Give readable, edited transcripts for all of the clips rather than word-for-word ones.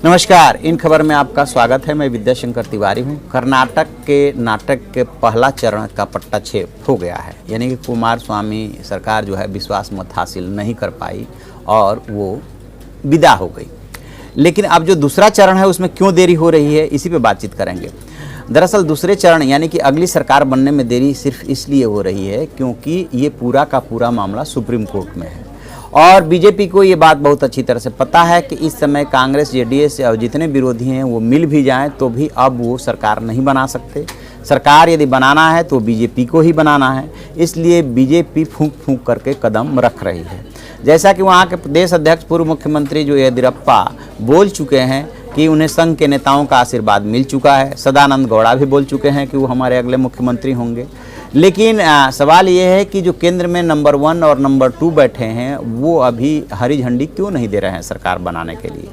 नमस्कार, इन खबर में आपका स्वागत है। मैं विद्याशंकर तिवारी हूं। कर्नाटक के नाटक के पहला चरण का पट्टाछेप हो गया है, यानी कि कुमारस्वामी सरकार जो है विश्वास मत हासिल नहीं कर पाई और वो विदा हो गई। लेकिन अब जो दूसरा चरण है उसमें क्यों देरी हो रही है, इसी पे बातचीत करेंगे। दरअसल दूसरे चरण यानी कि अगली सरकार बनने में देरी सिर्फ इसलिए हो रही है क्योंकि ये पूरा का पूरा मामला सुप्रीम कोर्ट में है और बीजेपी को ये बात बहुत अच्छी तरह से पता है कि इस समय कांग्रेस, जेडीएस और जितने विरोधी हैं वो मिल भी जाएं तो भी अब वो सरकार नहीं बना सकते। सरकार यदि बनाना है तो बीजेपी को ही बनाना है, इसलिए बीजेपी फूंक फूंक करके कदम रख रही है। जैसा कि वहाँ के प्रदेश अध्यक्ष पूर्व मुख्यमंत्री जो येदियुरप्पा बोल चुके हैं कि उन्हें संघ के नेताओं का आशीर्वाद मिल चुका है। सदानंद गौड़ा भी बोल चुके हैं कि वो हमारे अगले मुख्यमंत्री होंगे। लेकिन सवाल ये है कि जो केंद्र में नंबर 1 और नंबर 2 बैठे हैं वो अभी हरी झंडी क्यों नहीं दे रहे हैं सरकार बनाने के लिए।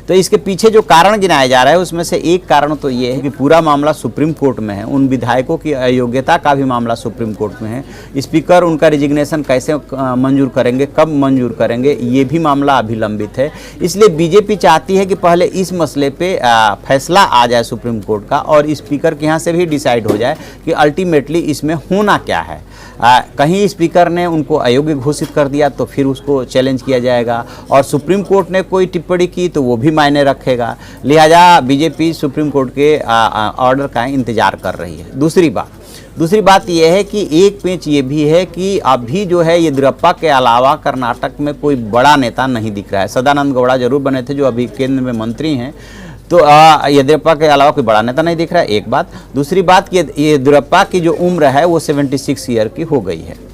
तो इसके पीछे जो कारण गिनाया जा रहा है उसमें से एक कारण तो ये है कि पूरा मामला सुप्रीम कोर्ट में है। उन विधायकों की अयोग्यता का भी मामला सुप्रीम कोर्ट में है। स्पीकर उनका रिजिग्नेशन कैसे मंजूर करेंगे, कब मंजूर करेंगे, ये भी मामला अभी लंबित है। इसलिए बीजेपी चाहती है कि पहले इस मसले पे फैसला आ जाए सुप्रीम कोर्ट का और स्पीकर के यहाँ से भी डिसाइड हो जाए कि अल्टीमेटली इसमें होना क्या है। कहीं स्पीकर ने उनको अयोग्य घोषित कर दिया तो फिर उसको चैलेंज किया जाएगा और सुप्रीम कोर्ट ने कोई टिप्पणी की तो वो भी मायने रखेगा। लिहाजा बीजेपी सुप्रीम कोर्ट के ऑर्डर का इंतजार कर रही है। दूसरी बात यह है कि एक पेंच ये भी है कि अभी जो है येदियुरप्पा के अलावा कर्नाटक में कोई बड़ा नेता नहीं दिख रहा है। सदानंद गौड़ा जरूर बने थे जो अभी केंद्र में मंत्री हैं, तो येदियुरप्पा के अलावा कोई बड़ा नेता नहीं दिख रहा है, एक बात। दूसरी बात कि येदियुरप्पा की जो उम्र है वो 76 ईयर की हो गई है।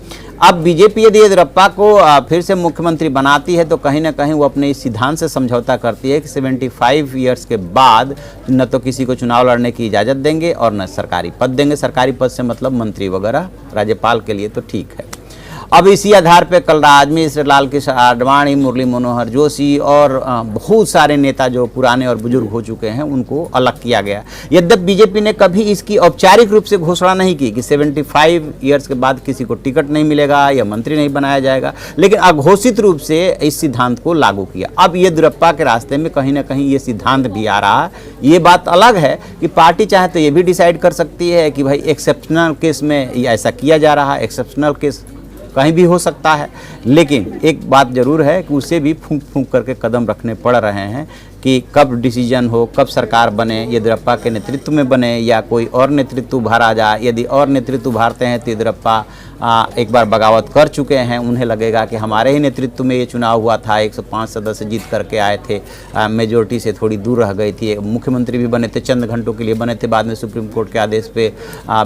अब बीजेपी यदि येदियुरप्पा को फिर से मुख्यमंत्री बनाती है तो कहीं ना कहीं वो अपने इस सिद्धांत से समझौता करती है कि 75 ईयर्स के बाद न तो किसी को चुनाव लड़ने की इजाज़त देंगे और न सरकारी पद देंगे। सरकारी पद से मतलब मंत्री वगैरह, राज्यपाल के लिए तो ठीक है। अब इसी आधार पर कलराज मिश्र, लाल कृष्ण आडवाणी, मुरली मनोहर जोशी और बहुत सारे नेता जो पुराने और बुजुर्ग हो चुके हैं उनको अलग किया गया। यद्यपि बीजेपी ने कभी इसकी औपचारिक रूप से घोषणा नहीं की कि 75 ईयर्स के बाद किसी को टिकट नहीं मिलेगा या मंत्री नहीं बनाया जाएगा, लेकिन अघोषित रूप से इस सिद्धांत को लागू किया। अब येदियुरप्पा के रास्ते में कहीं ना कहीं ये सिद्धांत भी आ रहा है। ये बात अलग है कि पार्टी चाहे तो ये भी डिसाइड कर सकती है कि भाई एक्सेप्शनल केस में ऐसा किया जा रहा है, एक्सेप्शनल केस कहीं भी हो सकता है। लेकिन एक बात जरूर है कि उसे भी फूंक फूंक करके कदम रखने पड़ रहे हैं कि कब डिसीजन हो, कब सरकार बने, येदियुरप्पा के नेतृत्व में बने या कोई और नेतृत्व उभारा जाए। यदि और नेतृत्व उभारते हैं तो येदियुरप्पा एक बार बगावत कर चुके हैं, उन्हें लगेगा कि हमारे ही नेतृत्व में ये चुनाव हुआ था, 105 सदस्य जीत करके आए थे, मेजोरिटी से थोड़ी दूर रह गई थी, मुख्यमंत्री भी बने थे, चंद घंटों के लिए बने थे, बाद में सुप्रीम कोर्ट के आदेश पे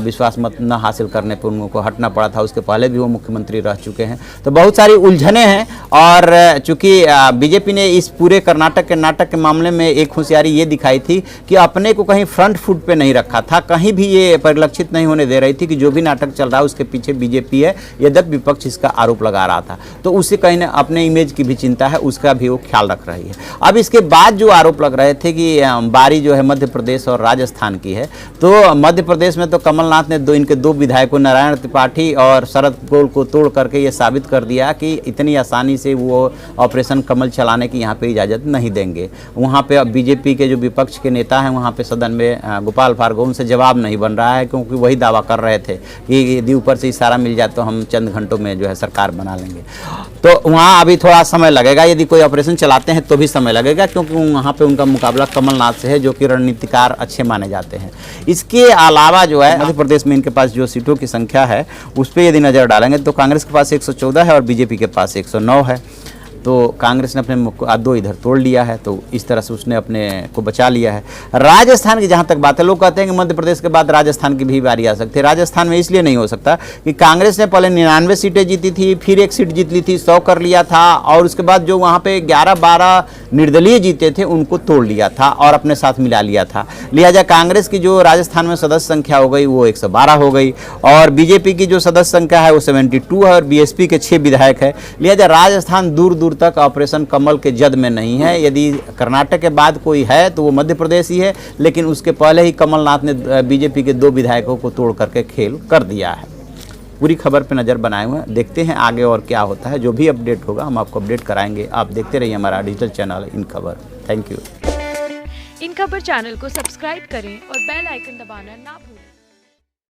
विश्वास मत न हासिल करने पर उनको हटना पड़ा था। उसके पहले भी वो मुख्यमंत्री रह चुके हैं। तो बहुत सारी उलझने हैं और चूँकि बीजेपी ने इस पूरे कर्नाटक के नाटक के मामले में एक होशियारी ये दिखाई थी कि अपने को कहीं फ्रंट फुट पे नहीं रखा था, कहीं भी ये परिलक्षित नहीं होने दे रही थी कि जो भी नाटक चल रहा है उसके पीछे बीजेपी है। यद्यपि विपक्ष इसका आरोप लगा रहा था तो उसे कहीं ना अपने इमेज की भी चिंता है, उसका भी वो ख्याल रख रही है। अब इसके बाद जो आरोप लग रहे थे कि बारी जो है मध्य प्रदेश और राजस्थान की है, तो मध्य प्रदेश में तो कमलनाथ ने इनके दो विधायकों नारायण त्रिपाठी और शरद कौल को तोड़ करके ये साबित कर दिया कि इतनी आसानी से वो ऑपरेशन कमल चलाने की यहाँ पे इजाज़त नहीं देंगे। वहाँ पे अब बीजेपी के जो विपक्ष के नेता हैं वहाँ पे सदन में गोपाल भार्गव उनसे जवाब नहीं बन रहा है, क्योंकि वही दावा कर रहे थे कि यदि ऊपर से इशारा मिल जाए तो हम चंद घंटों में जो है सरकार बना लेंगे। तो वहाँ अभी थोड़ा समय लगेगा, यदि कोई ऑपरेशन चलाते हैं तो भी समय लगेगा, क्योंकि वहाँ पे उनका मुकाबला कमलनाथ से है जो कि रणनीतिकार अच्छे माने जाते हैं। इसके अलावा जो है मध्य प्रदेश में इनके पास जो सीटों की संख्या है उस पर यदि नज़र डालेंगे तो कांग्रेस के पास 114 है और बीजेपी के पास 109 है। तो कांग्रेस ने अपने दो इधर तोड़ लिया है, तो इस तरह से उसने अपने को बचा लिया है। राजस्थान की जहाँ तक बात है, लोग कहते हैं कि मध्य प्रदेश के बाद राजस्थान की भी बारी आ सकती है। राजस्थान में इसलिए नहीं हो सकता कि कांग्रेस ने पहले 99 सीटें जीती थी, फिर एक सीट जीत ली थी, 100 कर लिया था और उसके बाद जो वहाँ पे 11-12 निर्दलीय जीते थे उनको तोड़ लिया था और अपने साथ मिला लिया था। लिहाजा कांग्रेस की जो राजस्थान में सदस्य संख्या हो गई वो 112 हो गई और बीजेपी की जो सदस्य संख्या है वो 72 है और बीएसपी के 6 विधायक है। लिहाजा राजस्थान दूर दूर तक ऑपरेशन कमल के जद में नहीं है। यदि कर्नाटक के बाद कोई है तो वो मध्य प्रदेश ही है, लेकिन उसके पहले ही कमलनाथ ने बीजेपी के 2 विधायकों को तोड़ करके खेल कर दिया है। पूरी खबर पे नज़र बनाए हुए हैं, देखते हैं आगे और क्या होता है। जो भी अपडेट होगा हम आपको अपडेट कराएंगे। आप देखते रहिए हमारा डिजिटल चैनल इन खबर। Thank you. इन खबर चैनल को सब्सक्राइब करें और बेल आइकन दबाना ना भूलें।